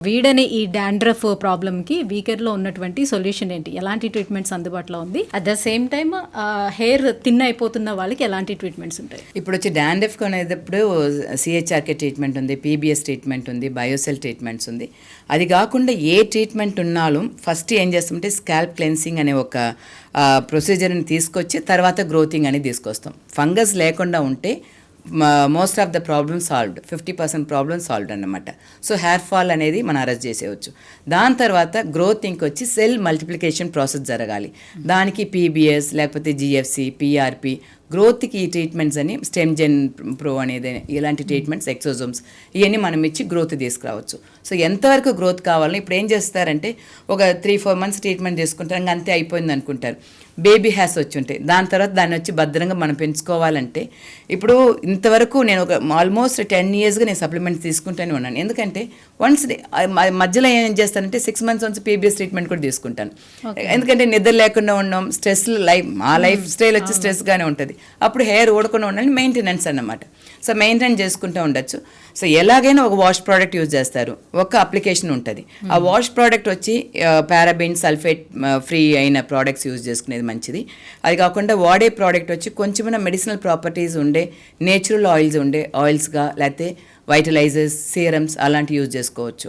వీడని ఈ డాండ్రఫ్ ప్రాబ్లమ్కి వీకెర్లో ఉన్నటువంటి సొల్యూషన్ ఏంటి, ఎలాంటి ట్రీట్మెంట్స్ అందుబాటులో ఉంది, at the same time hair thin అయిపోతున్న వాళ్ళకి ఎలాంటి ట్రీట్మెంట్స్ ఉంటాయి? ఇప్పుడు వచ్చి డాండ్రఫ్ అనేటప్పుడు సిహెచ్ఆర్కే ట్రీట్మెంట్ ఉంది, పీబీఎస్ ట్రీట్మెంట్ ఉంది, బయోసెల్ ట్రీట్మెంట్స్ ఉంది. అది కాకుండా ఏ ట్రీట్మెంట్ ఉన్నాலும் ఫస్ట్ ఏం చేస్తామంటే స్కాల్ప్ క్లెన్సింగ్ అనే ఒక ప్రొసీజర్ని తీసుకొచ్చి తర్వాత గ్రోతింగ్ అనేది తీసుకొస్తాం. ఫంగస్ లేకుండా ఉంటే most of the problem solved, 50% problem solved అన్నమాట. సో హెయిర్ ఫాల్ అనేది మనం అరెస్ట్ చేసేయచ్చు. దాని తర్వాత గ్రోతింగ్కి వచ్చి సెల్ మల్టిప్లికేషన్ ప్రాసెస్ జరగాలి. దానికి పీబీఎస్ లేకపోతే జిఎఫ్సి, పిఆర్పి, గ్రోత్కి ఈ ట్రీట్మెంట్స్ అని స్టెమ్ జెన్ ప్రో అనేది ఇలాంటి ట్రీట్మెంట్స్, ఎక్సోజోమ్స్ ఇవన్నీ మనం ఇచ్చి గ్రోత్ తీసుకురావచ్చు. సో ఎంతవరకు గ్రోత్ కావాలని ఇప్పుడు ఏం చేస్తారంటే ఒక 3-4 మంత్స్ ట్రీట్మెంట్ చేసుకుంటారు, ఇంకా అంతే అయిపోయింది అనుకుంటారు. బేబీ హ్యాస్ వచ్చి ఉంటాయి, దాని తర్వాత దాన్ని వచ్చి భద్రంగా మనం పెంచుకోవాలంటే ఇప్పుడు ఇంతవరకు నేను ఒక ఆల్మోస్ట్ 10 yearsగా నేను సప్లిమెంట్స్ తీసుకుంటూనే ఉన్నాను. ఎందుకంటే వన్స్ మధ్యలో ఏం చేస్తానంటే 6 months వన్స్ పీబీఎస్ ట్రీట్మెంట్ కూడా తీసుకుంటాను. ఎందుకంటే నిద్ర లేకుండా ఉన్నాం, స్ట్రెస్ మా లైఫ్ స్టైల్ వచ్చి స్ట్రెస్గానే ఉంటుంది. అప్పుడు హెయిర్ ఊడకుండా ఉండాలి, మెయింటెనెన్స్ అన్నమాట. సో మెయింటైన్ చేసుకుంటూ ఉండొచ్చు. సో ఎలాగైనా ఒక వాష్ ప్రోడక్ట్ యూజ్ చేస్తారు, ఒక అప్లికేషన్ ఉంటుంది. ఆ వాష్ ప్రోడక్ట్ వచ్చి పారాబిన్, సల్ఫేట్ ఫ్రీ అయిన ప్రోడక్ట్స్ యూజ్ చేసుకునేది మంచిది. అది కాకుండా వాడే ప్రోడక్ట్ వచ్చి కొంచెమైనా మెడిసినల్ ప్రాపర్టీస్ ఉండే నేచురల్ ఆయిల్స్ ఉండే ఆయిల్స్గా, లేకపోతే వైటలైజర్స్, సీరమ్స్ అలాంటివి యూజ్ చేసుకోవచ్చు.